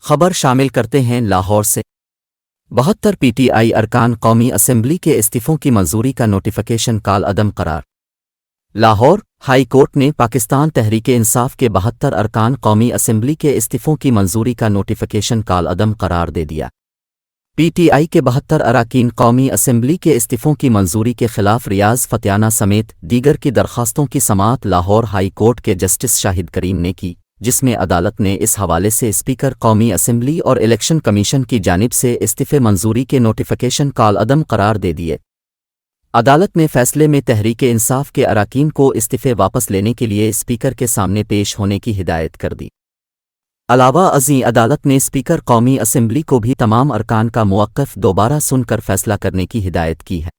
خبر شامل کرتے ہیں لاہور سے 72 پی ٹی آئی ارکان قومی اسمبلی کے استعفوں کی منظوری کا نوٹیفیکیشن کالعدم قرار۔ لاہور ہائی کورٹ نے پاکستان تحریک انصاف کے 72 ارکان قومی اسمبلی کے استعفوں کی منظوری کا نوٹیفیکیشن کالعدم قرار دے دیا۔ پی ٹی آئی کے 72 اراکین قومی اسمبلی کے استعفوں کی منظوری کے خلاف ریاض فتیانہ سمیت دیگر کی درخواستوں کی سماعت لاہور ہائی کورٹ کے جسٹس شاہد کریم نے کی، جس میں عدالت نے اس حوالے سے اسپیکر قومی اسمبلی اور الیکشن کمیشن کی جانب سے استعفے منظوری کے نوٹیفیکیشن کالعدم قرار دے دیے۔ عدالت نے فیصلے میں تحریک انصاف کے اراکین کو استعفے واپس لینے کے لیے اسپیکر کے سامنے پیش ہونے کی ہدایت کر دی۔ علاوہ ازیں عدالت نے اسپیکر قومی اسمبلی کو بھی تمام ارکان کا موقف دوبارہ سن کر فیصلہ کرنے کی ہدایت کی ہے۔